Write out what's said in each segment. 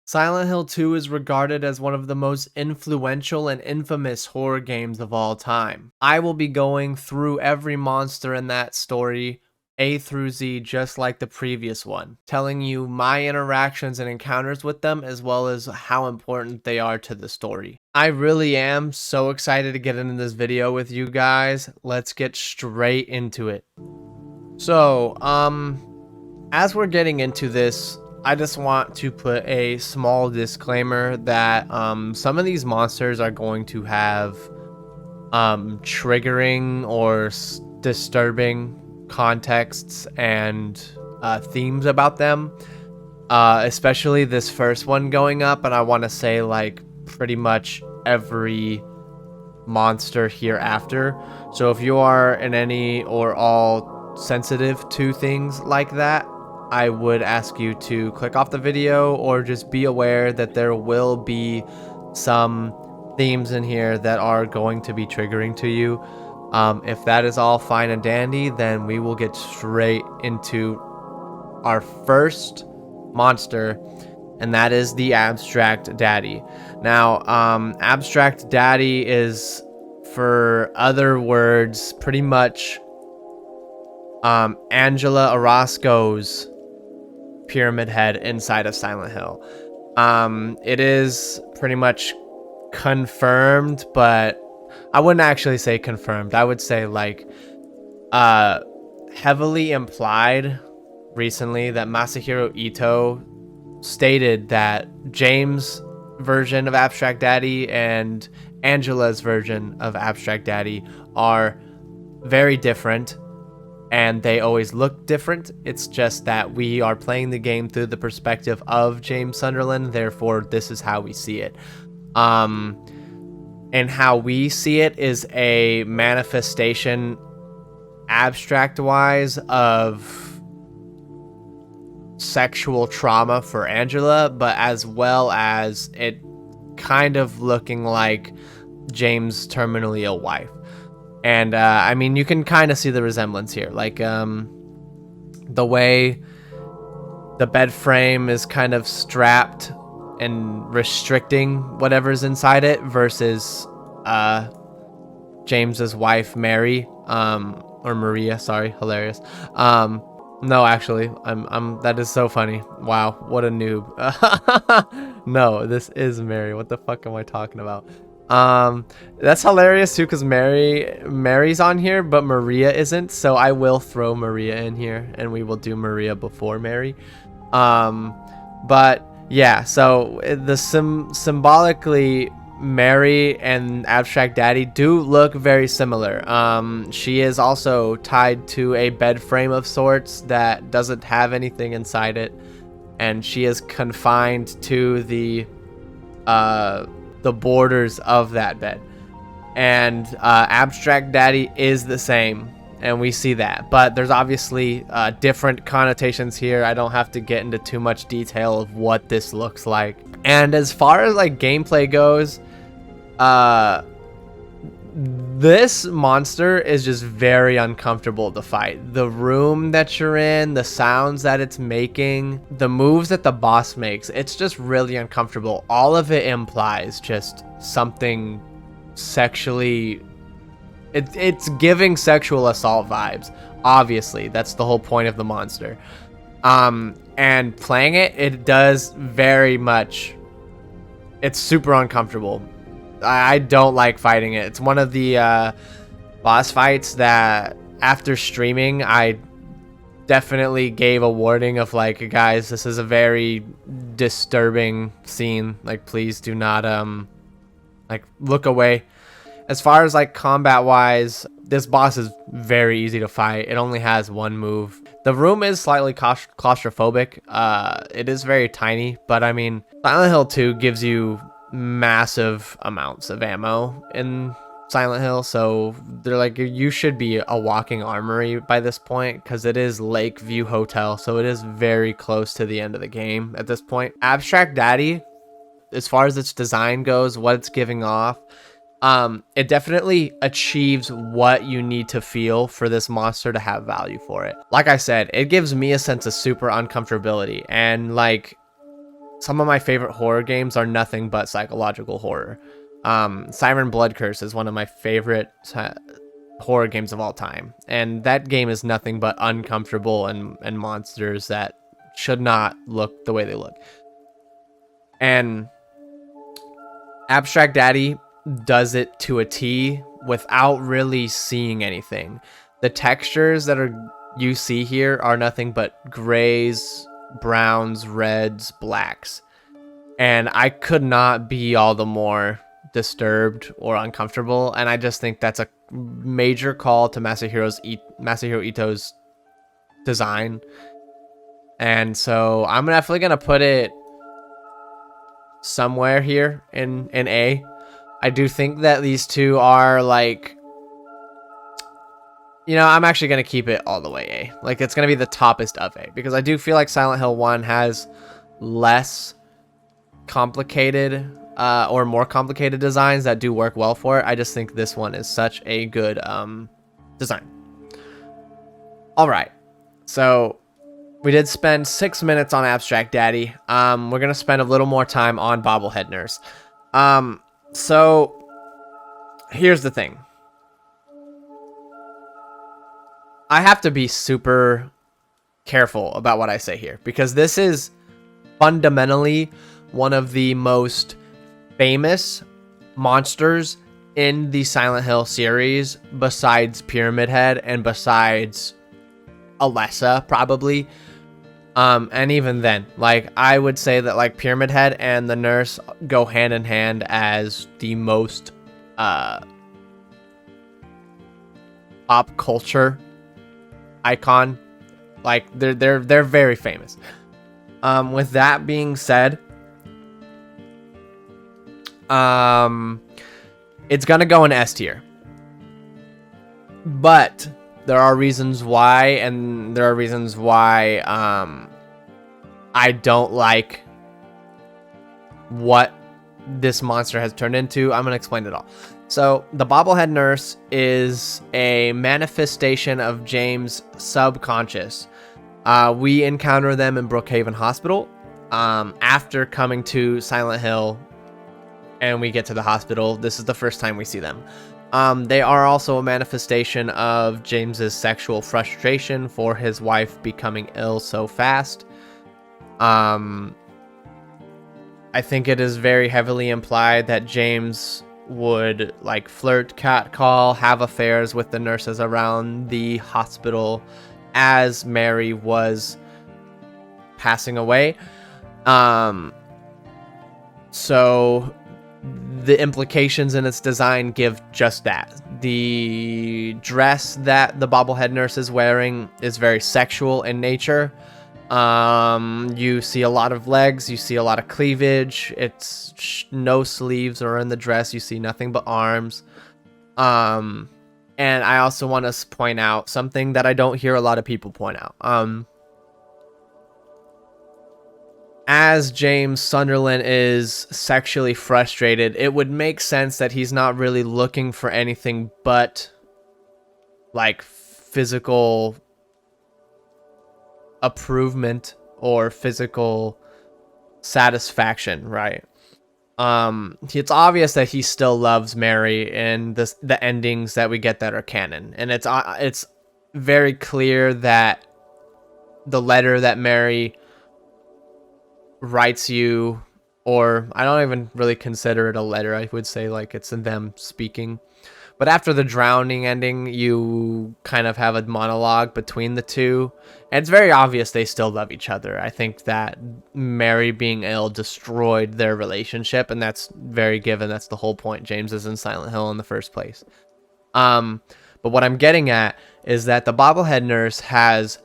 Silent Hill 2 is regarded as one of the most influential and infamous horror games of all time. I will be going through every monster in that story, A through Z, just like the previous one, telling you my interactions and encounters with them as well as how important they are to the story. I really am so excited to get into this video with you guys. Let's get straight into it. So, as we're getting into this, I just want to put a small disclaimer that some of these monsters are going to have triggering or disturbing contexts and themes about them, especially this first one going up. And I want to say like pretty much every monster hereafter. So if you are in any or all sensitive to things like that, I would ask you to click off the video or just be aware that there will be some themes in here that are going to be triggering to you. If that is all fine and dandy, then we will get straight into our first monster, and that is the Abstract Daddy. Now, Abstract Daddy is, for other words, pretty much Angela Orozco's Pyramid Head inside of Silent Hill. It is pretty much confirmed, but I wouldn't actually say confirmed. I would say like heavily implied recently that Masahiro Ito stated that James' version of Abstract Daddy and Angela's version of Abstract Daddy are very different, and they always look different. It's just that we are playing the game through the perspective of James Sunderland, therefore this is how we see it. And how we see it is a manifestation, abstract-wise, of sexual trauma for Angela, but as well as it kind of looking like James' terminally ill wife. And I mean, you can kind of see the resemblance here, like the way the bed frame is kind of strapped and restricting whatever's inside it versus James's wife Mary, or Maria, sorry, hilarious. No, actually, I'm that is so funny. Wow, what a noob. No, this is Mary. What the fuck am I talking about? That's hilarious too, because Mary's on here, but Maria isn't, so I will throw Maria in here and we will do Maria before Mary. But yeah, so the symbolically Mary and Abstract Daddy do look very similar. She is also tied to a bed frame of sorts that doesn't have anything inside it, and she is confined to the borders of that bed. And Abstract Daddy is the same, and we see that, but there's obviously different connotations here. I don't have to get into too much detail of what this looks like. And as far as like gameplay goes, this monster is just very uncomfortable to fight. The room that you're in, the sounds that it's making, the moves that the boss makes, it's just really uncomfortable. All of it implies just something sexually, it's giving sexual assault vibes. Obviously, that's the whole point of the monster. And playing it does very much, it's super uncomfortable. I don't like fighting it. It's one of the boss fights that after streaming I definitely gave a warning of like, guys, this is a very disturbing scene, like please do not like look away. As far as like combat wise, this boss is very easy to fight. It only has one move. The room is slightly claustrophobic. It is very tiny, but I mean, Silent Hill 2 gives you massive amounts of ammo in Silent Hill, so they're like, you should be a walking armory by this point, because it is Lakeview Hotel, so it is very close to the end of the game at this point. Abstract Daddy, as far as its design goes, what it's giving off, it definitely achieves what you need to feel for this monster to have value for it. Like I said, it gives me a sense of super uncomfortability, and like some of my favorite horror games are nothing but psychological horror. Siren Blood Curse is one of my favorite horror games of all time, and that game is nothing but uncomfortable and monsters that should not look the way they look. And Abstract Daddy does it to a T without really seeing anything. The textures that you see here are nothing but grays, browns, reds, blacks. And I could not be all the more disturbed or uncomfortable. And I just think that's a major call to Masahiro Ito's design. And so I'm definitely going to put it somewhere here in A. I do think that these two are like, you know, I'm actually going to keep it all the way A. Like, it's going to be the toppest of A, because I do feel like Silent Hill 1 has less complicated or more complicated designs that do work well for it. I just think this one is such a good design. All right. So we did spend 6 minutes on Abstract Daddy. We're going to spend a little more time on Bobblehead Nurse. So here's the thing. I have to be super careful about what I say here, because this is fundamentally one of the most famous monsters in the Silent Hill series, besides Pyramid Head and besides Alessa, probably. And even then, like, I would say that like Pyramid Head and the Nurse go hand in hand as the most pop culture icon. Like, they're very famous. With that being said, it's gonna go in S tier, but there are reasons why, and there are reasons why I don't like what this monster has turned into. I'm gonna explain it all. So the Bobblehead Nurse is a manifestation of James' subconscious. We encounter them in Brookhaven Hospital after coming to Silent Hill, and we get to the hospital. This is the first time we see them. They are also a manifestation of James's sexual frustration for his wife becoming ill so fast. I think it is very heavily implied that James would like flirt, catcall, have affairs with the nurses around the hospital as Mary was passing away. So the implications in its design give just that. The dress that the Bobblehead Nurse is wearing is very sexual in nature. You see a lot of legs, you see a lot of cleavage. It's no sleeves are in the dress. You see nothing but arms. And I also want to point out something that I don't hear a lot of people point out. As James Sunderland is sexually frustrated, it would make sense that he's not really looking for anything but like physical improvement or physical satisfaction, right? It's obvious that he still loves Mary in the endings that we get that are canon, and it's very clear that the letter that Mary writes you, or I don't even really consider it a letter. I would say like it's them speaking. But after the drowning ending, you kind of have a monologue between the two. And it's very obvious they still love each other. I think that Mary being ill destroyed their relationship, and that's very given. That's the whole point. James is in Silent Hill in the first place. But what I'm getting at is that the Bobblehead Nurse has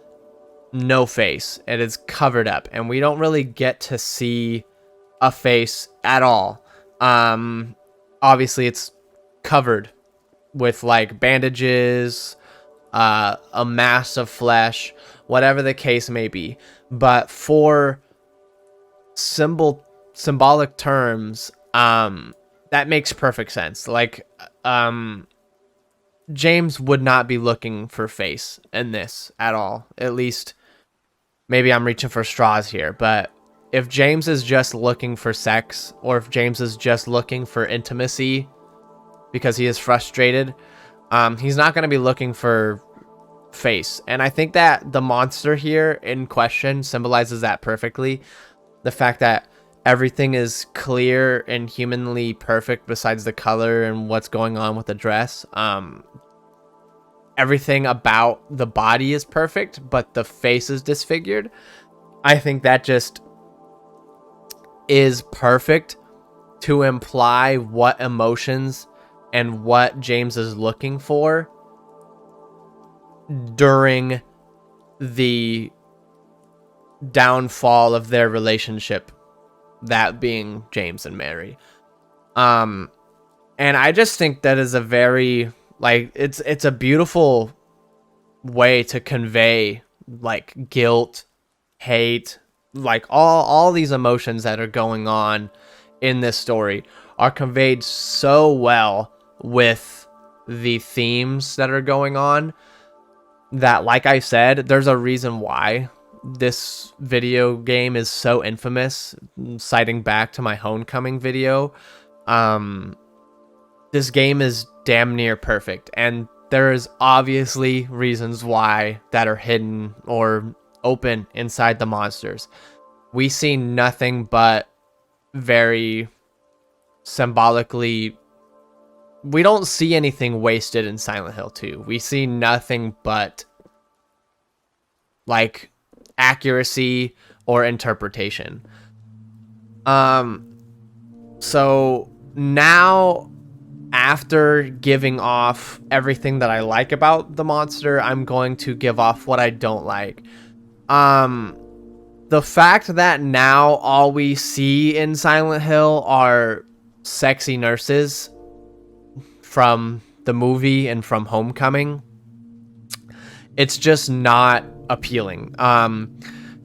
no face. It is covered up, and we don't really get to see a face at all. Obviously, it's covered with like bandages, a mass of flesh, whatever the case may be. But for symbolic terms, that makes perfect sense. Like, James would not be looking for face in this at all. At least, maybe I'm reaching for straws here, but if James is just looking for sex, or if James is just looking for intimacy because he is frustrated, he's not going to be looking for face. And I think that the monster here in question symbolizes that perfectly. The fact that everything is clear and humanly perfect besides the color and what's going on with the dress. Everything about the body is perfect, but the face is disfigured. I think that just is perfect to imply what emotions and what James is looking for during the downfall of their relationship, that being James and Mary. And I just think that is a very, like, it's a beautiful way to convey, like, guilt, hate, like all these emotions that are going on in this story are conveyed so well with the themes that are going on, that, like I said, there's a reason why this video game is so infamous. Citing back to my homecoming video, this game is damn near perfect, and there's obviously reasons why that are hidden or open inside the monsters. We see nothing but very symbolically, we don't see anything wasted in Silent Hill 2. We see nothing but, like, accuracy or interpretation. So now, after giving off everything that I like about the monster, I'm going to give off what I don't like. The fact that now all we see in Silent Hill are sexy nurses from the movie and from Homecoming, it's just not appealing.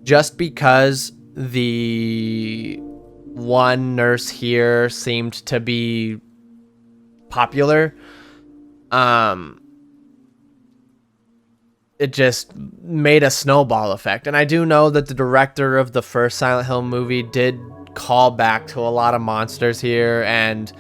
Just because the one nurse here seemed to be popular, it just made a snowball effect. And I do know that the director of the first Silent Hill movie did call back to a lot of monsters here and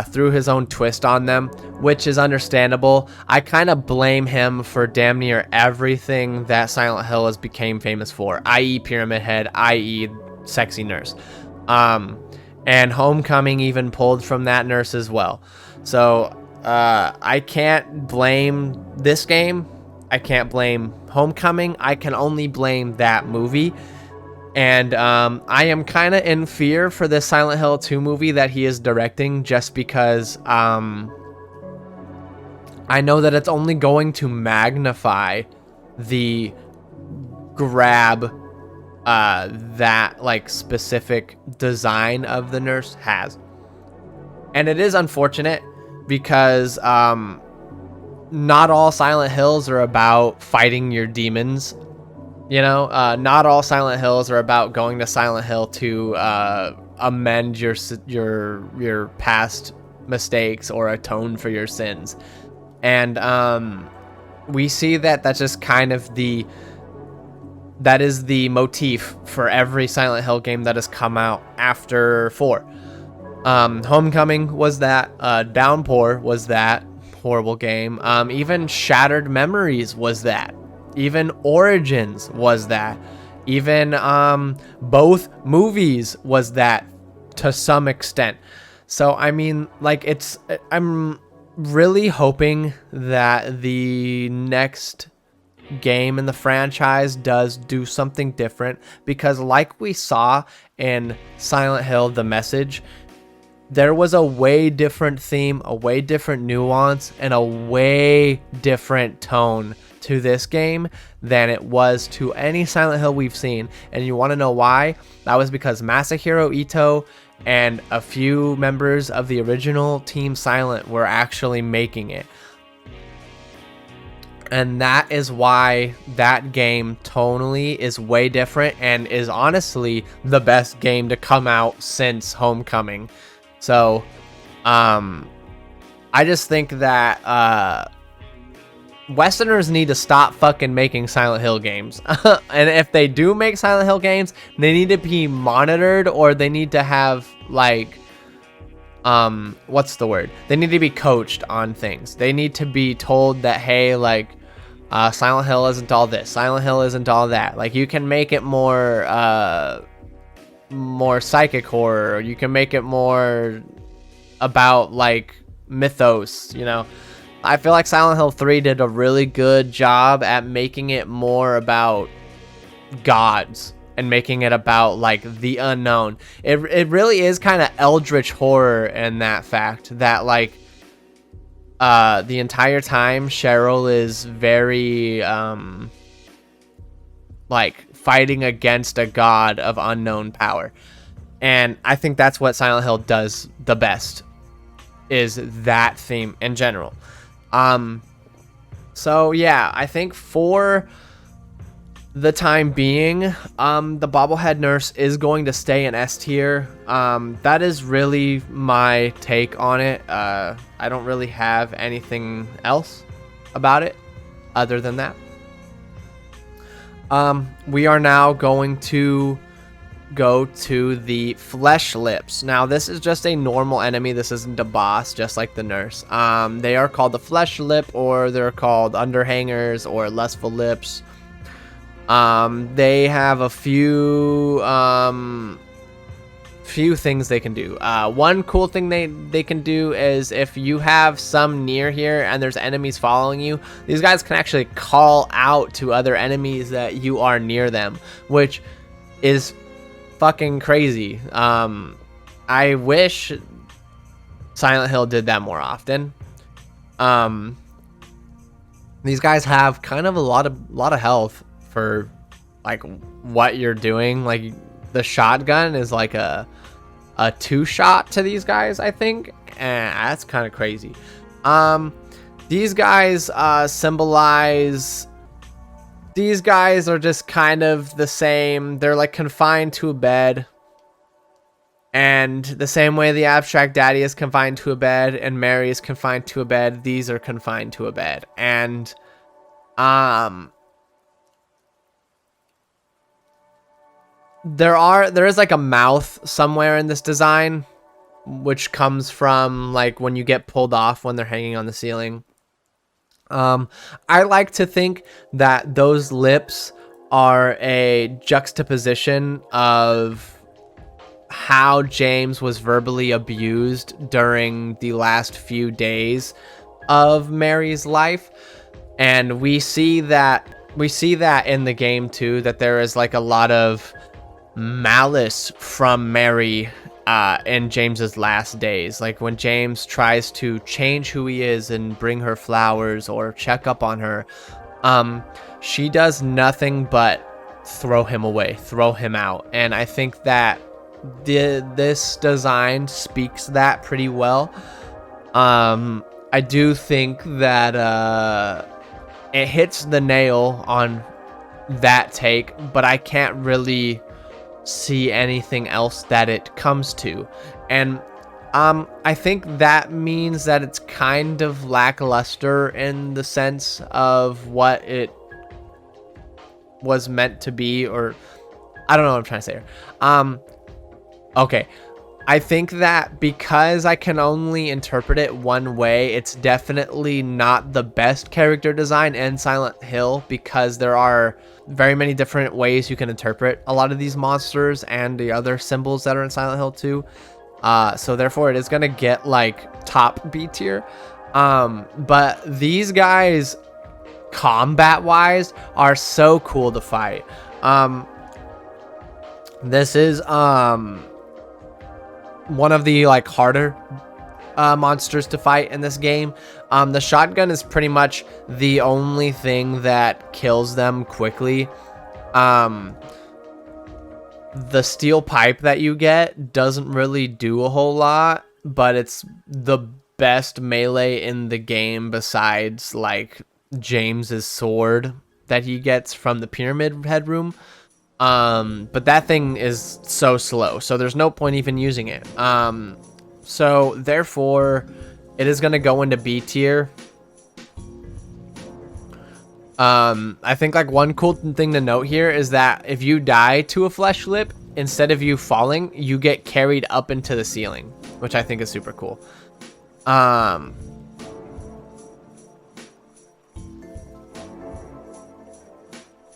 threw his own twist on them, which is understandable. I kind of blame him for damn near everything that Silent Hill has became famous for, i.e. Pyramid Head, i.e. sexy nurse. And Homecoming even pulled from that nurse as well. So I can't blame this game. I can't blame Homecoming. I can only blame that movie. And I am kind of in fear for this Silent Hill 2 movie that he is directing, just because I know that it's only going to magnify the grab that, like, specific design of the nurse has. And it is unfortunate because not all Silent Hills are about fighting your demons. You know, not all Silent Hills are about going to Silent Hill to amend your past mistakes or atone for your sins. And we see that that's just kind of that is the motif for every Silent Hill game that has come out after 4. Homecoming was that. Downpour was that horrible game. Even Shattered Memories was that. Even Origins was that. Even both movies was that to some extent. So I mean, like, I'm really hoping that the next game in the franchise does do something different, because like we saw in Silent Hill The Message, there was a way different theme, a way different nuance, and a way different tone to this game than it was to any Silent Hill we've seen. And you want to know why? That was because Masahiro Ito and a few members of the original Team Silent were actually making it. And that is why that game tonally is way different and is honestly the best game to come out since Homecoming. So, I just think that Westerners need to stop fucking making Silent Hill games. And if they do make Silent Hill games, they need to be monitored, or they need to have like what's the word? They need to be coached on things. They need to be told that, hey, like Silent Hill isn't all this. Silent Hill isn't all that. Like, you can make it more psychic horror. You can make it more about like mythos, you know. I feel like Silent Hill 3 did a really good job at making it more about gods and making it about like the unknown. It really is kind of eldritch horror in that fact that like the entire time Cheryl is very like fighting against a god of unknown power. And I think that's what Silent Hill does the best, is that theme in general. So yeah, I think for the time being, the bobblehead nurse is going to stay in S tier. That is really my take on it. I don't really have anything else about it other than that. We are now going to go to the flesh lips. Now this is just a normal enemy. This isn't a boss, just like the nurse. They are called the flesh lip, or they're called underhangers or lustful lips. They have a few things they can do. One cool thing they can do is if you have some near here and there's enemies following you, these guys can actually call out to other enemies that you are near them, which is fucking crazy. I wish Silent Hill did that more often. These guys have kind of a lot of health for like what you're doing. Like, the shotgun is like a 2-shot to these guys, I think, and that's kind of crazy. These guys symbolize, these guys are just kind of the same. They're like confined to a bed, and the same way the abstract daddy is confined to a bed and Mary is confined to a bed, these are confined to a bed. And there is like a mouth somewhere in this design, which comes from like when you get pulled off when they're hanging on the ceiling. I like to think that those lips are a juxtaposition of how James was verbally abused during the last few days of Mary's life. And we see that in the game too, that there is like a lot of malice from Mary in James's last days. Like when James tries to change who he is and bring her flowers or check up on her, she does nothing but throw him away, throw him out. And I think that this design speaks that pretty well. I do think that it hits the nail on that take, but I can't really see anything else that it comes to. And I think that means that it's kind of lackluster in the sense of what it was meant to be, or I don't know what I'm trying to say here. Okay, I think that because I can only interpret it one way, it's definitely not the best character design in Silent Hill, because there are very many different ways you can interpret a lot of these monsters and the other symbols that are in Silent Hill 2. So therefore it is going to get like top B tier. But these guys, combat wise, are so cool to fight. This is one of the like harder monsters to fight in this game. The shotgun is pretty much the only thing that kills them quickly. The steel pipe that you get doesn't really do a whole lot, but it's the best melee in the game besides like James's sword that he gets from the pyramid headroom. But that thing is so slow, so there's no point even using it. So therefore it is going to go into B tier. I think like one cool thing to note here is that if you die to a flesh lip, instead of you falling, you get carried up into the ceiling, which I think is super cool.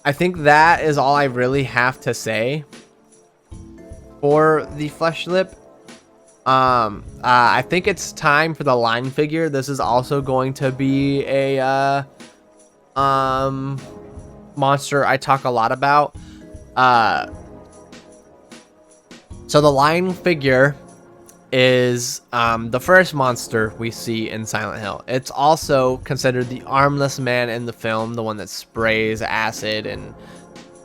I think that is all I really have to say for the flesh lip. I think it's time for the line figure. This is also going to be a monster I talk a lot about. So the line figure is the first monster we see in Silent Hill. It's also considered the armless man in the film, the one that sprays acid and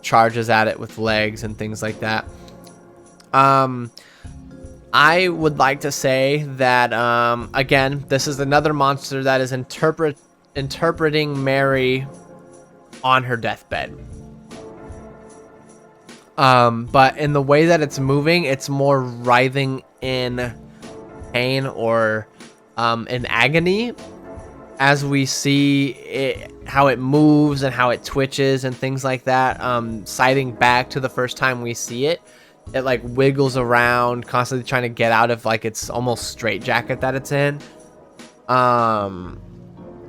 charges at it with legs and things like that. I would like to say that again, this is another monster that is interpreting Mary on her deathbed. But in the way that it's moving, it's more writhing in pain or in agony, as we see it, how it moves and how it twitches and things like that. Citing back to the first time we see it, it like wiggles around, constantly trying to get out of like its almost straitjacket that it's in.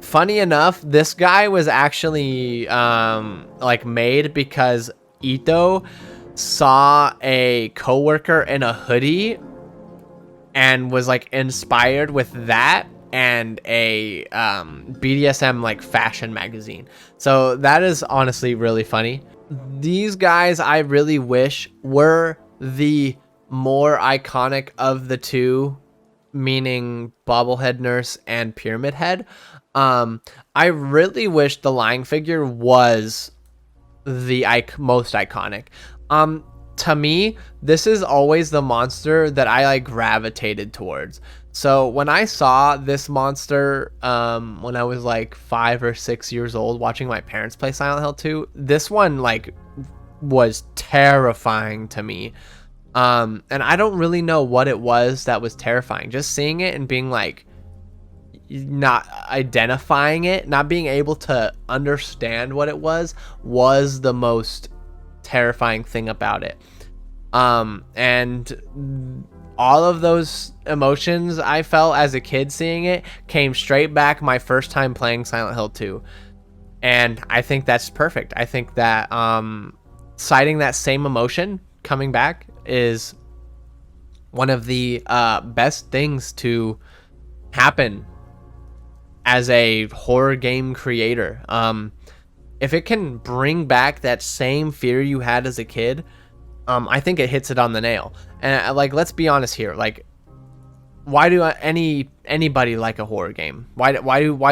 Funny enough, this guy was actually like made because Ito saw a coworker in a hoodie and was like inspired with that and a BDSM like fashion magazine. So that is honestly really funny. These guys I really wish were the more iconic of the two, meaning Bobblehead Nurse and Pyramid Head. I really wish the lying figure was the most iconic. To me, this is always the monster that I like gravitated towards. So when I saw this monster when I was like 5 or 6 years old watching my parents play Silent Hill 2, this one like was terrifying to me. And I don't really know what it was that was terrifying. Just seeing it and being like, not identifying it, not being able to understand what it was the most terrifying thing about it. And all of those emotions I felt as a kid seeing it came straight back my first time playing Silent Hill 2. And I think that's perfect. I think that citing that same emotion coming back is one of the best things to happen as a horror game creator. If it can bring back that same fear you had as a kid, I think it hits it on the nail. And like, let's be honest here. Like, why do anybody like a horror game? Why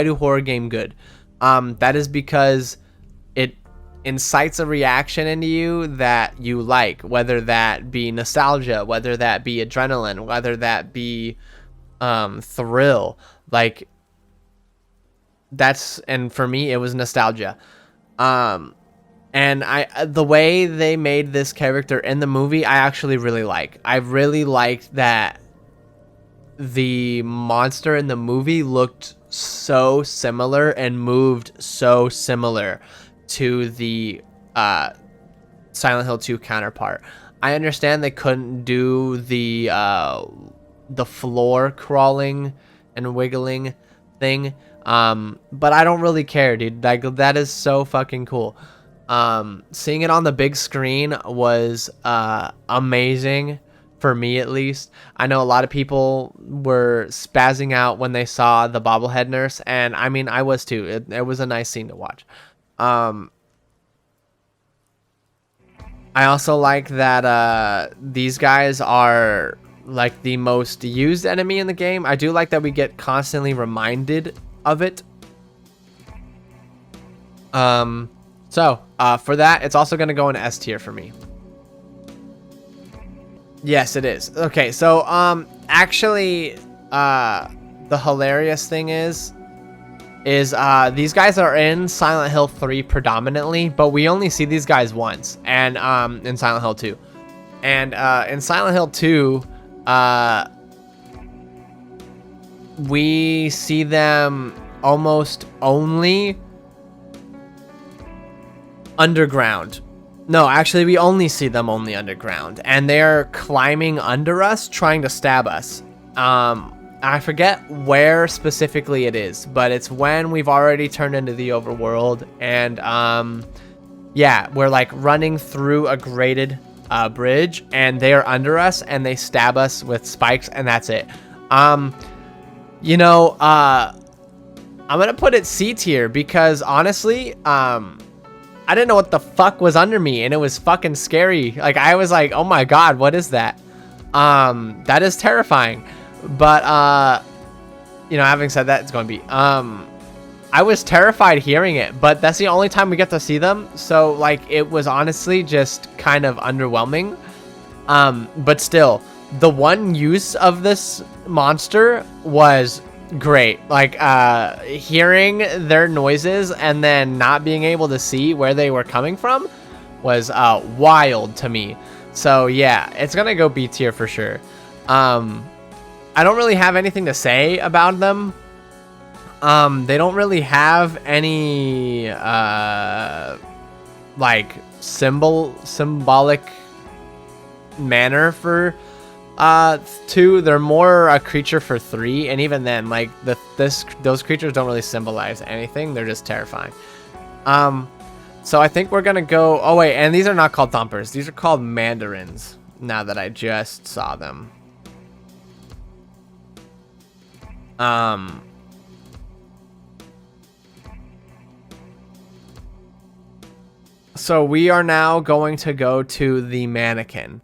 do horror game good? That is because it incites a reaction into you that you like, whether that be nostalgia, whether that be adrenaline, whether that be thrill. Like, that's, and for me it was nostalgia. And the way they made this character in the movie, I actually really like. I really liked that the monster in the movie looked so similar and moved so similar to the Silent Hill 2 counterpart. I understand they couldn't do the floor crawling and wiggling thing, but I don't really care, dude. Like, that is so fucking cool. Seeing it on the big screen was amazing, for me at least. I know a lot of people were spazzing out when they saw the bobblehead nurse, and I mean, I was too. It was a nice scene to watch. I also like that these guys are like the most used enemy in the game. I do like that we get constantly reminded of it. So for that, it's also going to go in S tier for me. Yes, it is. Okay, so actually the hilarious thing is these guys are in Silent Hill 3 predominantly, but we only see these guys once, and in Silent Hill 2. And in Silent Hill 2, we see them almost only underground. No, actually, we only see them only underground, and they're climbing under us, trying to stab us. I forget where specifically it is, but it's when we've already turned into the overworld, and yeah, we're like running through a grated bridge, and they are under us, and they stab us with spikes, and that's it. You know, I'm gonna put it C tier because honestly, I didn't know what the fuck was under me, and it was fucking scary. Like, I was like, oh my god, what is that? That is terrifying. But, you know, having said that, it's going to be, I was terrified hearing it, but that's the only time we get to see them. So, like, it was honestly just kind of underwhelming. But still, the one use of this monster was great. Like, hearing their noises and then not being able to see where they were coming from was wild to me. So yeah, it's gonna go B tier for sure. I don't really have anything to say about them. They don't really have any like symbolic manner for 2. They're more a creature for 3, and even then, like, those creatures don't really symbolize anything. They're just terrifying. So I think we're gonna go. Oh wait, and these are not called thumpers. These are called mandarins. Now that I just saw them. So we are now going to go to the mannequin.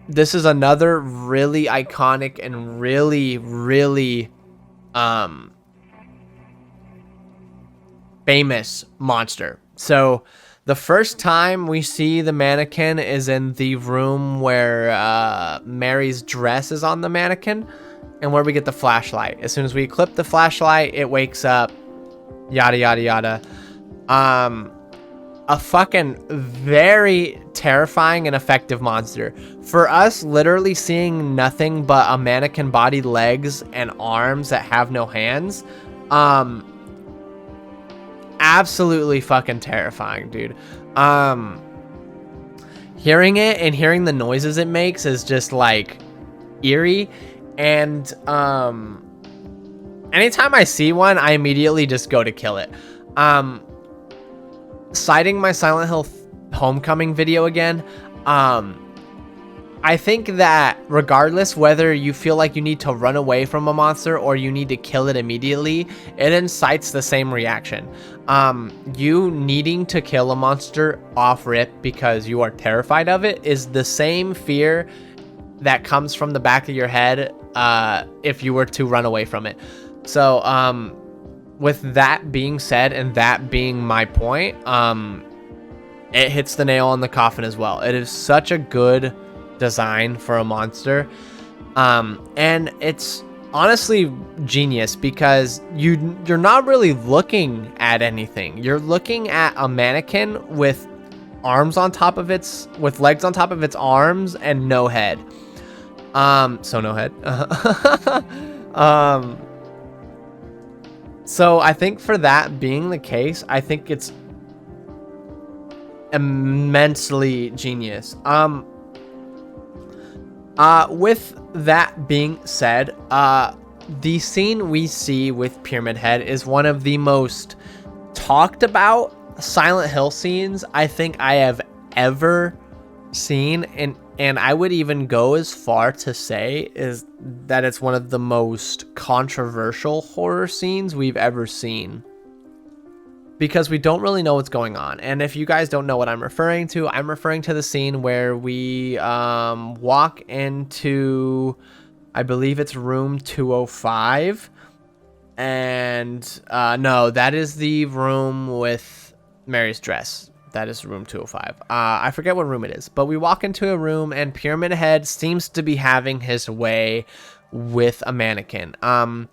This is another really iconic and really famous monster. So the first time we see the mannequin is in the room where Mary's dress is on the mannequin, and where we get the flashlight. As soon as we clip the flashlight, it wakes up, yada yada yada. A fucking very terrifying and effective monster. For us, literally seeing nothing but a mannequin body, legs, and arms that have no hands, absolutely fucking terrifying, dude. Hearing it and hearing the noises it makes is just like eerie, and anytime I see one, I immediately just go to kill it. Citing my Silent Hill Homecoming video again, I think that regardless whether you feel like you need to run away from a monster or you need to kill it immediately, it incites the same reaction. You needing to kill a monster off rip because you are terrified of it is the same fear that comes from the back of your head if you were to run away from it. So, with that being said, and that being my point, it hits the nail on the coffin as well. It is such a good design for a monster, and it's honestly genius because you're not really looking at anything. You're looking at a mannequin with arms on top of with legs on top of its arms and no head. So no head. So I think for that being the case, I think it's immensely genius. With that being said, the scene we see with Pyramid Head is one of the most talked about Silent Hill scenes I think I have ever seen, and I would even go as far to say is that it's one of the most controversial horror scenes we've ever seen, because we don't really know what's going on. And if you guys don't know what I'm referring to the scene where we walk into, I believe it's room 205, and no, that is the room with Mary's dress. That is room 205. I forget what room it is, but we walk into a room and Pyramid Head seems to be having his way with a mannequin. And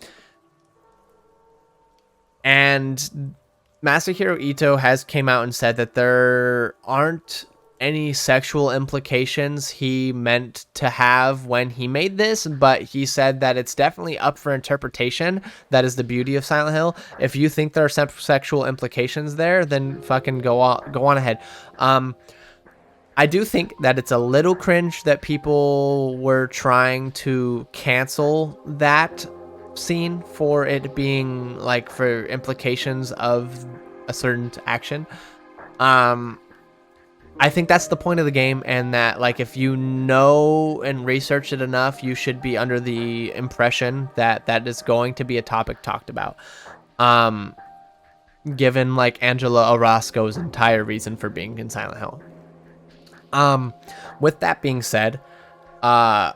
Masahiro Ito has came out and said that there aren't any sexual implications he meant to have when he made this, but he said that it's definitely up for interpretation. That is the beauty of Silent Hill. If you think there are sexual implications there, then fucking go on ahead. I do think that it's a little cringe that people were trying to cancel that scene for it being like for implications of a certain action. I think that's the point of the game, and that like if you know and research it enough, you should be under the impression that that is going to be a topic talked about. Given like Angela Orozco's entire reason for being in Silent Hill. With that being said, I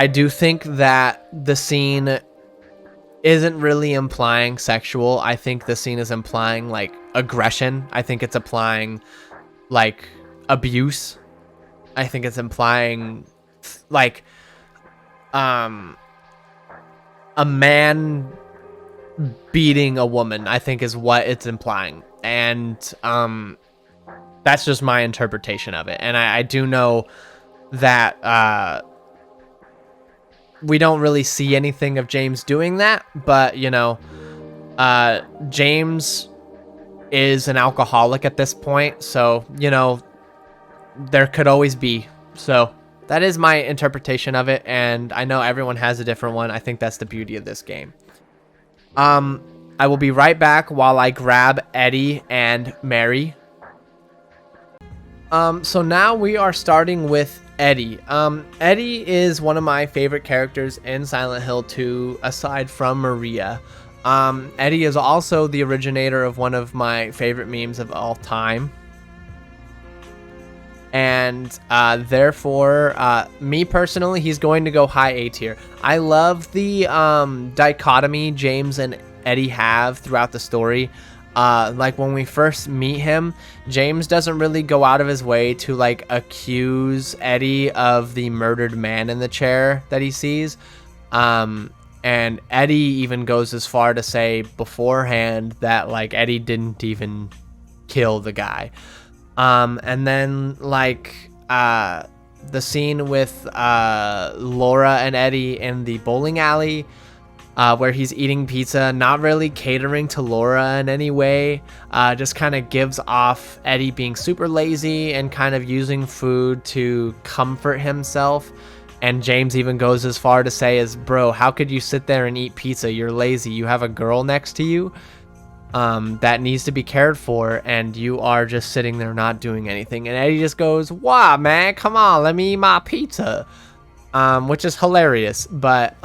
do think that the scene isn't really implying sexual. I think the scene is implying like aggression. I think it's implying like abuse. I think it's implying like a man beating a woman, I think is what it's implying. And that's just my interpretation of it. And I do know that we don't really see anything of James doing that, but you know, James is an alcoholic at this point, so you know, there could always be. So that is my interpretation of it, and I know everyone has a different one. I think that's the beauty of this game. I will be right back while I grab Eddie and Mary. So now we are starting with Eddie. Eddie is one of my favorite characters in Silent Hill 2, aside from Maria. Eddie is also the originator of one of my favorite memes of all time. And therefore, me personally, he's going to go high A tier. I love the dichotomy James and Eddie have throughout the story. Like when we first meet him, James doesn't really go out of his way to like accuse Eddie of the murdered man in the chair that he sees. And Eddie even goes as far to say beforehand that like Eddie didn't even kill the guy. And then like the scene with Laura and Eddie in the bowling alley, where he's eating pizza, not really catering to Laura in any way, just kind of gives off Eddie being super lazy and kind of using food to comfort himself. And James even goes as far to say as, bro, how could you sit there and eat pizza? You're lazy. You have a girl next to you that needs to be cared for, and you are just sitting there not doing anything. And Eddie just goes, wow, man, come on, let me eat my pizza. Which is hilarious, but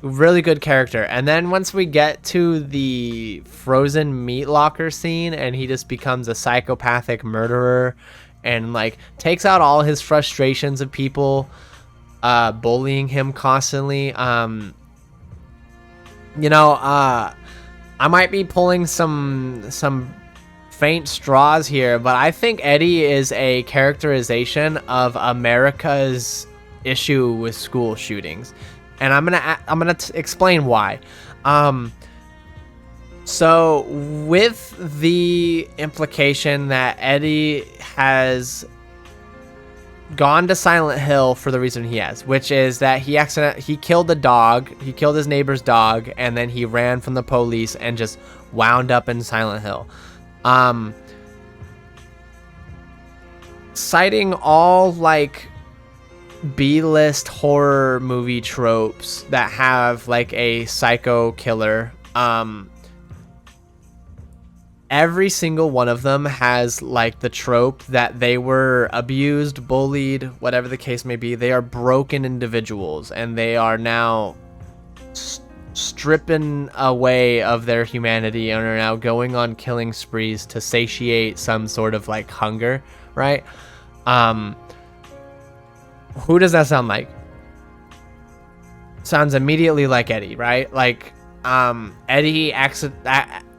really good character. And then once we get to the frozen meat locker scene and he just becomes a psychopathic murderer and like takes out all his frustrations of people bullying him constantly, you know, I might be pulling some faint straws here, but I think Eddie is a characterization of America's issue with school shootings. And I'm gonna explain why. So with the implication that Eddie has gone to Silent Hill for the reason he has, which is that he killed the dog, he killed his neighbor's dog, and then he ran from the police and just wound up in Silent Hill. Citing all like B-list horror movie tropes that have like a psycho killer, every single one of them has like the trope that they were abused, bullied, whatever the case may be. They are broken individuals and they are now stripping away of their humanity and are now going on killing sprees to satiate some sort of like hunger, right? Who does that sound like? Sounds immediately like Eddie, right? Like, Eddie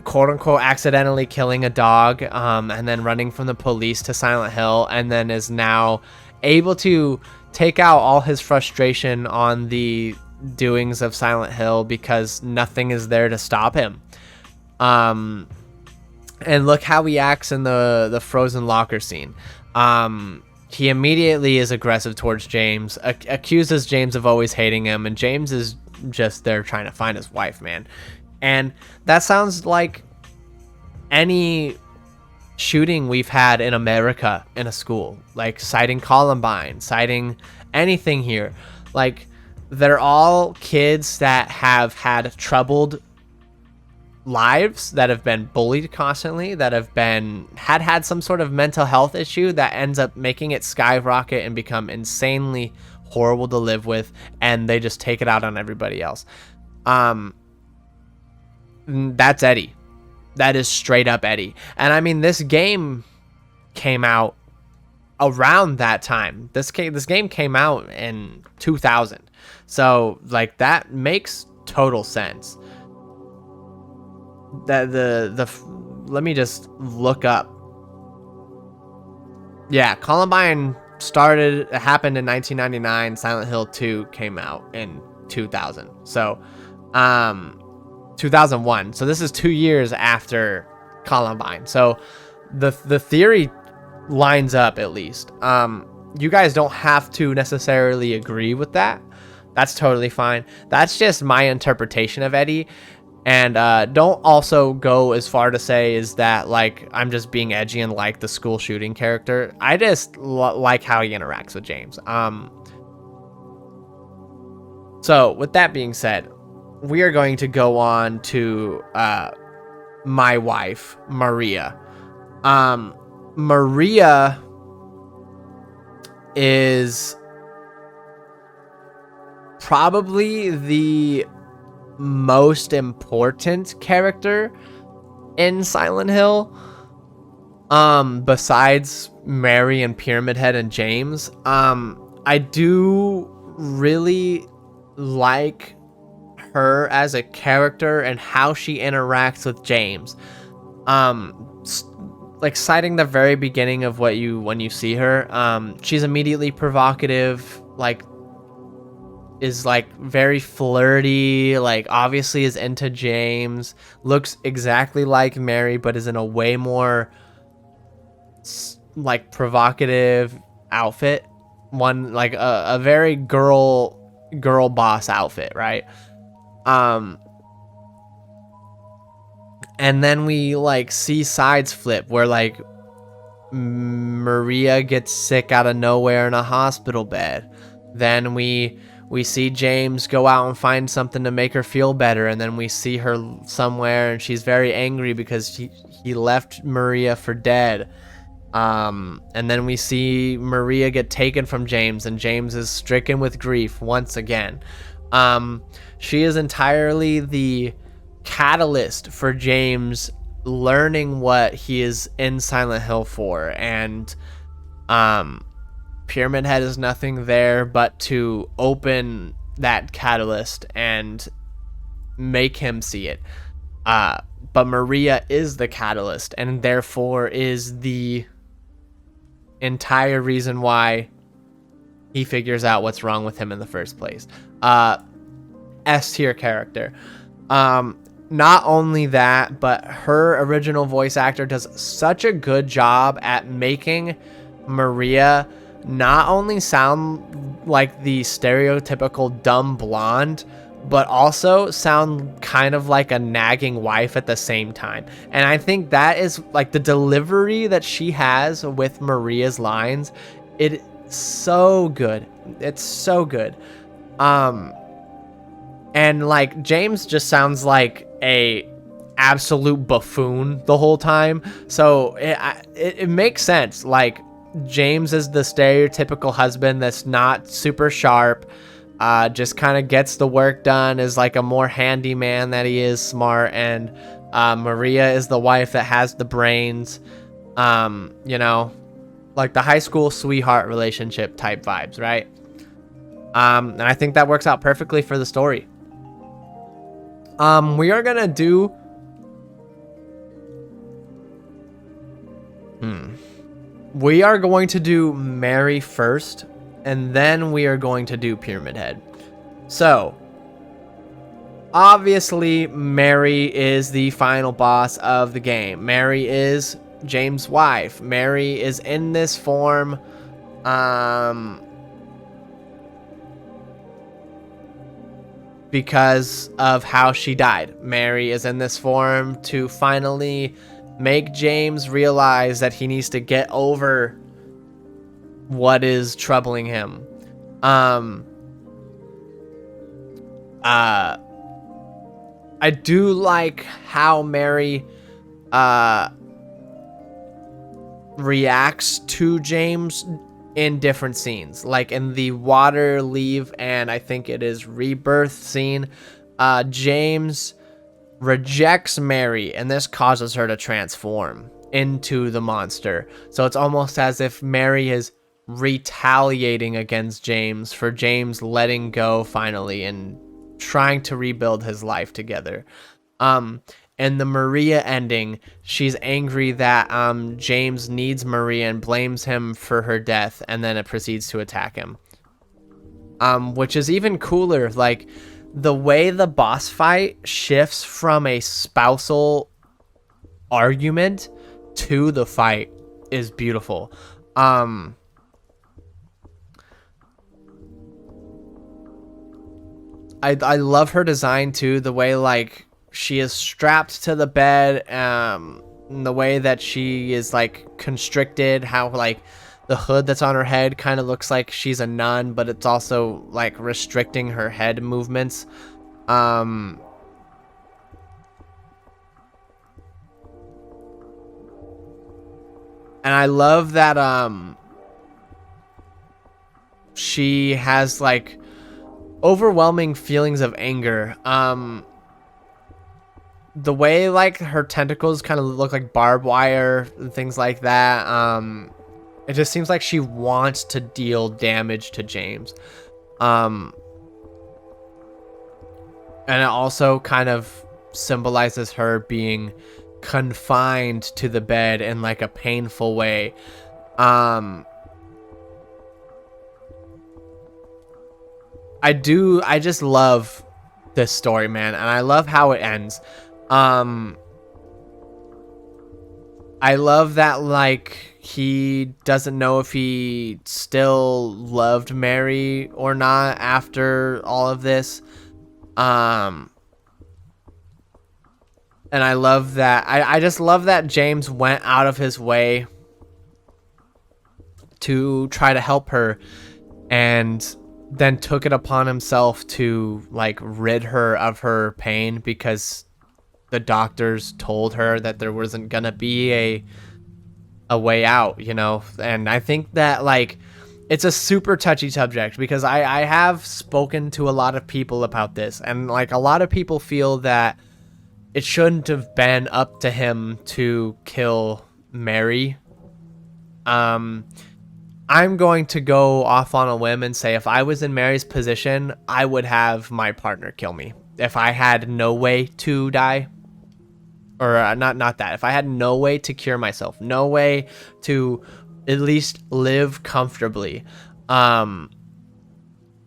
quote unquote accidentally killing a dog, and then running from the police to Silent Hill, and then is now able to take out all his frustration on the doings of Silent Hill because nothing is there to stop him. And And look how he acts in the frozen locker scene. He immediately is aggressive towards James, accuses James of always hating him, and James is just there trying to find his wife, man. And that sounds like any shooting we've had in America in a school, like citing Columbine, citing anything here. Like, they're all kids that have had troubled lives, that have been bullied constantly, that have been had some sort of mental health issue that ends up making it skyrocket and become insanely horrible to live with, and they just take it out on everybody else. That's Eddie. That is straight up Eddie. And I mean, this game came out around that time. This game came out in 2000. So like, that makes total sense. That let me just look up. Yeah, Columbine happened in 1999. Silent Hill 2 came out in 2000. So 2001. So this is 2 years after Columbine. So the theory lines up, at least. You guys don't have to necessarily agree with that. That's totally fine. That's just my interpretation of Eddie. And don't also go as far to say is that, like, I'm just being edgy and like the school shooting character. I just like how he interacts with James. So with that being said, we are going to go on to my wife, Maria. Maria is probably the most important character in Silent Hill, besides Mary and Pyramid Head and James. I do really like her as a character and how she interacts with James. Like, citing the very beginning of when you see her, she's immediately provocative, like, is like very flirty, like obviously is into James, looks exactly like Mary, but is in a way more like provocative outfit. One, like a very girl boss outfit, right? And then we like see sides flip where like Maria gets sick out of nowhere in a hospital bed. Then we see James go out and find something to make her feel better, and then we see her somewhere and she's very angry because he left Maria for dead. And then we see Maria get taken from James, and James is stricken with grief once again. She is entirely the catalyst for James learning what he is in Silent Hill for, and Pyramid Head is nothing there but to open that catalyst and make him see it. But Maria is the catalyst, and therefore is the entire reason why he figures out what's wrong with him in the first place. S tier character. Not only that, but her original voice actor does such a good job at making Maria not only sound like the stereotypical dumb blonde, but also sound kind of like a nagging wife at the same time. And I think that is like the delivery that she has with Maria's lines. It's so good. It's so good. And like James just sounds like a absolute buffoon the whole time. So it makes sense. Like, James is the stereotypical husband that's not super sharp, just kind of gets the work done, is like a more handy man that he is smart, and Maria is the wife that has the brains, you know, like the high school sweetheart relationship type vibes, right? And I think that works out perfectly for the story. We are gonna do we are going to do Mary first, and then we are going to do Pyramid Head. So Obviously, Mary is the final boss of the game. Mary is James' wife. Mary is in this form because of how she died. Mary is in this form to finally make James realize that he needs to get over what is troubling him. I do like how Mary reacts to James in different scenes, like in the water leave and I think it is rebirth scene. James rejects Mary, and this causes her to transform into the monster. So it's almost as if Mary is retaliating against James for James letting go finally and trying to rebuild his life together. And the Maria ending, she's angry that James needs Maria and blames him for her death, and then it proceeds to attack him. Which is even cooler. Like, the way the boss fight shifts from a spousal argument to the fight is beautiful. I love her design too, the way like she is strapped to the bed, the way that she is like constricted, how like the hood that's on her head kind of looks like she's a nun, but it's also like restricting her head movements. And I love that she has like overwhelming feelings of anger. The way like her tentacles kind of look like barbed wire and things like that. It just seems like she wants to deal damage to James. And it also kind of symbolizes her being confined to the bed in like a painful way. I just love this story, man, and I love how it ends. I love that like he doesn't know if he still loved Mary or not after all of this. And I love that. I just love that James went out of his way to try to help her, and then took it upon himself to like rid her of her pain because the doctors told her that there wasn't gonna be a way out, you know. And I think that like it's a super touchy subject because I have spoken to a lot of people about this, and like a lot of people feel that it shouldn't have been up to him to kill Mary. I'm going to go off on a whim and say if I was in Mary's position, I would have my partner kill me. If I had no way to die, or not that. If I had no way to cure myself, no way to at least live comfortably, and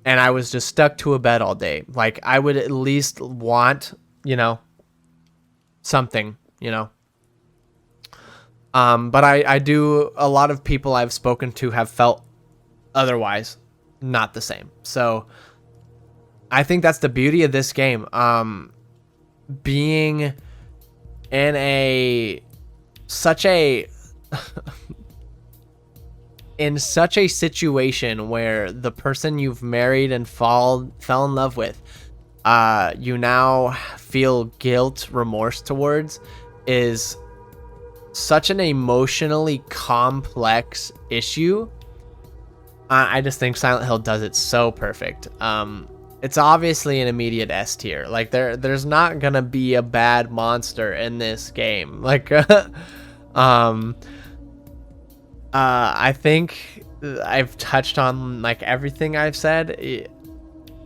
I was just stuck to a bed all day, like I would at least want, you know, something, you know. But I do, a lot of people I've spoken to have felt otherwise, not the same. So I think that's the beauty of this game. Being in such a in such a situation where the person you've married and fell in love with, you now feel guilt, remorse towards, is such an emotionally complex issue. I just think Silent Hill does it so perfect. It's obviously an immediate S tier. Like there's not gonna be a bad monster in this game. Like, I think I've touched on like everything I've said.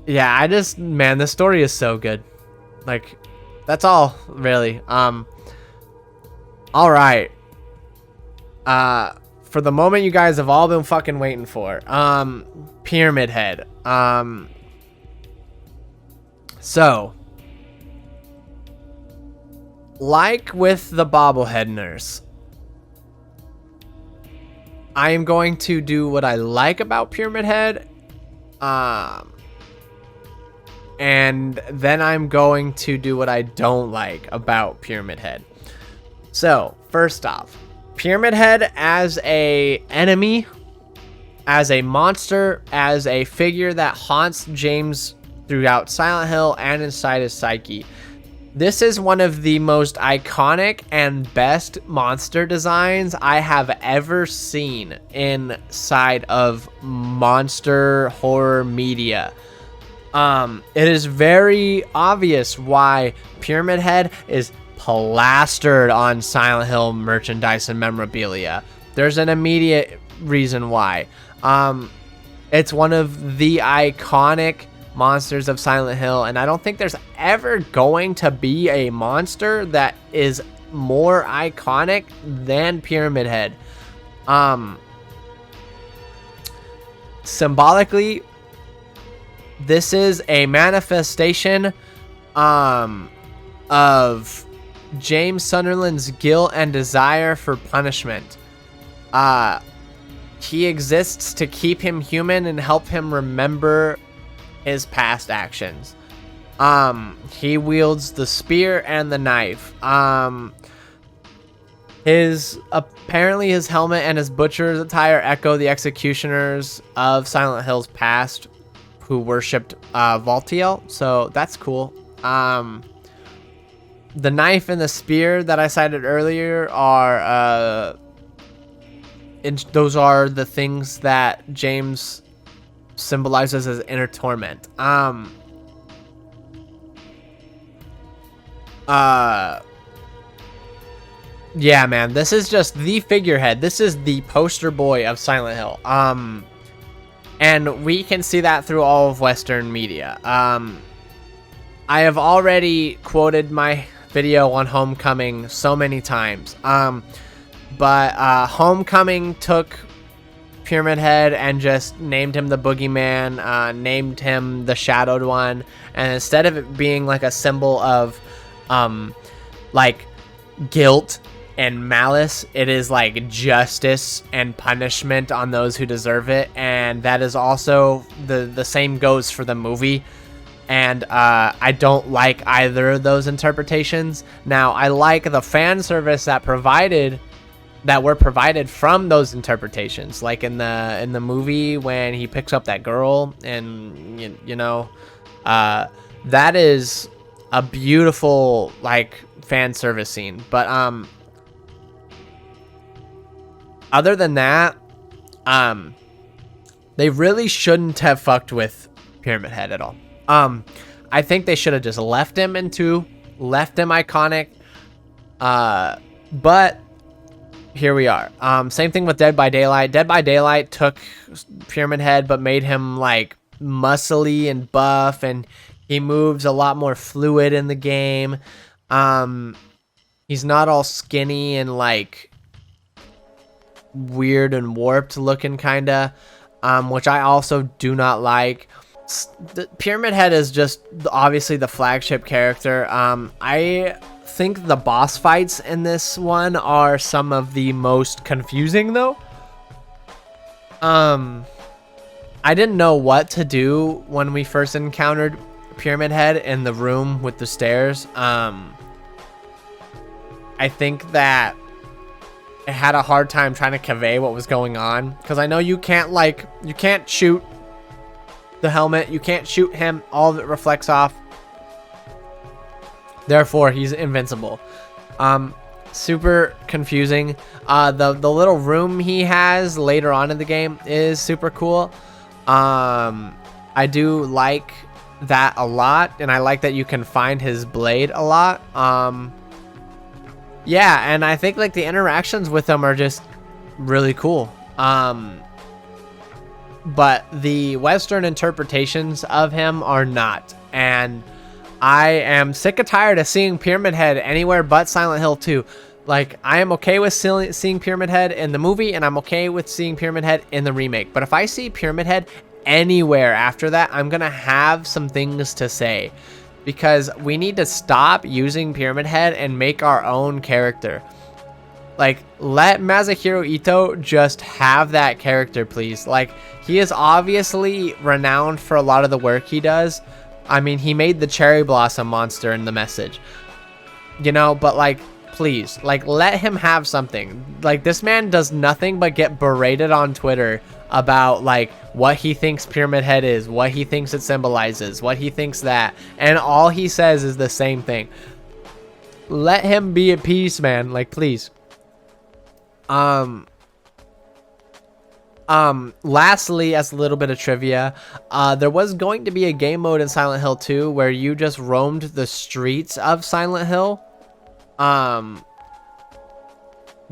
Yeah, man, the story is so good. Like, that's all really. All right. For the moment you guys have all been fucking waiting for. Pyramid Head. So like with the bobblehead nurse, I am going to do what I like about Pyramid Head. And then I'm going to do what I don't like about Pyramid Head. So, first off, Pyramid Head as a enemy, as a monster, as a figure that haunts James throughout Silent Hill and inside his psyche. This is one of the most iconic and best monster designs I have ever seen inside of monster horror media. It is very obvious why Pyramid Head is plastered on Silent Hill merchandise and memorabilia. There's an immediate reason why. It's one of the iconic monsters of Silent Hill, and I don't think there's ever going to be a monster that is more iconic than Pyramid Head. Symbolically, this is a manifestation of James Sunderland's guilt and desire for punishment. He exists to keep him human and help him remember his past actions. He wields the spear and the knife. Apparently his helmet and his butcher's attire echo the executioners of Silent Hill's past who worshipped Valtiel, so that's cool. The knife and the spear that I cited earlier are those are the things that James symbolizes as inner torment. Yeah, man, this is just the figurehead. This is the poster boy of Silent Hill. And we can see that through all of Western media. I have already quoted my video on Homecoming so many times. But Homecoming took Pyramid Head and just named him the Boogeyman, named him the Shadowed One, and instead of it being like a symbol of like guilt and malice, it is like justice and punishment on those who deserve it. And that is also the same goes for the movie. And I don't like either of those interpretations. Now, I like the fan service that were provided from those interpretations, like in the movie when he picks up that girl, and you know, that is a beautiful like fan service scene. But other than that, they really shouldn't have fucked with Pyramid Head at all. I think they should have just left him iconic. But here we are. Same thing with Dead by Daylight. Dead by Daylight took Pyramid Head but made him like muscly and buff, and he moves a lot more fluid in the game. He's not all skinny and like weird and warped looking kinda, which I also do not like. The Pyramid Head is just obviously the flagship character. I think the boss fights in this one are some of the most confusing though. I didn't know what to do when we first encountered Pyramid Head in the room with the stairs. I think that I had a hard time trying to convey what was going on, because I know you can't shoot the helmet, you can't shoot him, all of it reflects off, therefore he's invincible. Super confusing. The little room he has later on in the game is super cool. I do like that a lot, and I like that you can find his blade a lot. Yeah, and I think like the interactions with him are just really cool. But the Western interpretations of him are not. And I am sick and tired of seeing Pyramid Head anywhere but Silent Hill 2. Like, I am okay with seeing Pyramid Head in the movie, and I'm okay with seeing Pyramid Head in the remake. But if I see Pyramid Head anywhere after that, I'm going to have some things to say. because we need to stop using Pyramid Head and make our own character. Like, let Masahiro Ito just have that character, please. Like, he is obviously renowned for a lot of the work he does. I mean, he made the Cherry Blossom monster in the message, you know, but like, please, like, let him have something. Like, this man does nothing but get berated on Twitter about like what he thinks Pyramid Head is, what he thinks it symbolizes, what he thinks that, and all he says is the same thing. Let him be at peace, man. Like, please. Lastly, as a little bit of trivia, there was going to be a game mode in Silent Hill 2 where you just roamed the streets of Silent Hill.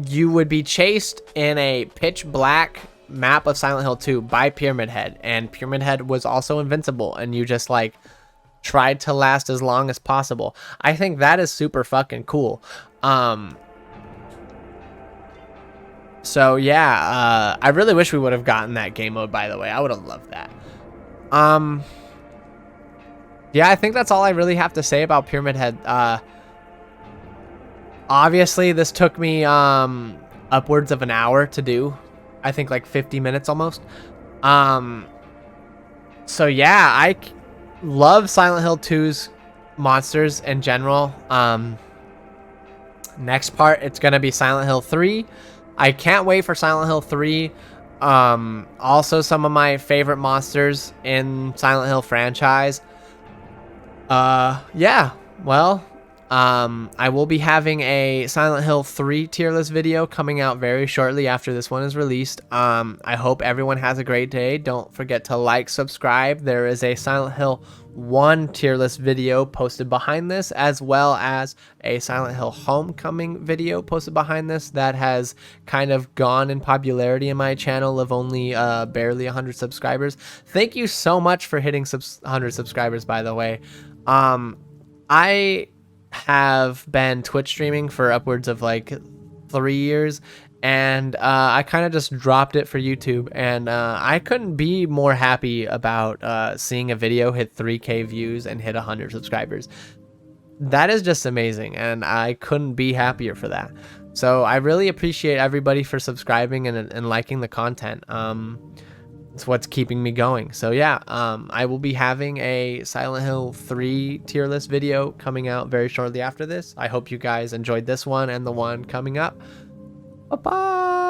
You would be chased in a pitch black map of Silent Hill 2 by Pyramid Head, and Pyramid Head was also invincible, and you just like tried to last as long as possible. I think that is super fucking cool. So yeah, I really wish we would have gotten that game mode, by the way. I would have loved that. Yeah, I think that's all I really have to say about Pyramid Head. Obviously, this took me upwards of an hour to do. I think like 50 minutes almost. So yeah, I love Silent Hill 2's monsters in general. Next part, it's gonna be Silent Hill 3. I can't wait for Silent Hill 3. Also some of my favorite monsters in Silent Hill franchise. Yeah, well, I will be having a Silent Hill 3 tier list video coming out very shortly after this one is released. I hope everyone has a great day. Don't forget to like, subscribe. There is a Silent Hill 1 tier list video posted behind this, as well as a Silent Hill Homecoming video posted behind this that has kind of gone in popularity in my channel of only barely 100 subscribers. Thank you so much for hitting 100 subscribers, by the way. I have been Twitch streaming for upwards of like 3 years, and I kind of just dropped it for YouTube, and I couldn't be more happy about seeing a video hit 3K views and hit 100 subscribers. That is just amazing, and I couldn't be happier for that. So I really appreciate everybody for subscribing and liking the content. It's what's keeping me going. So yeah, I will be having a Silent Hill 3 tier list video coming out very shortly after this. I hope you guys enjoyed this one and the one coming up. Bye-bye.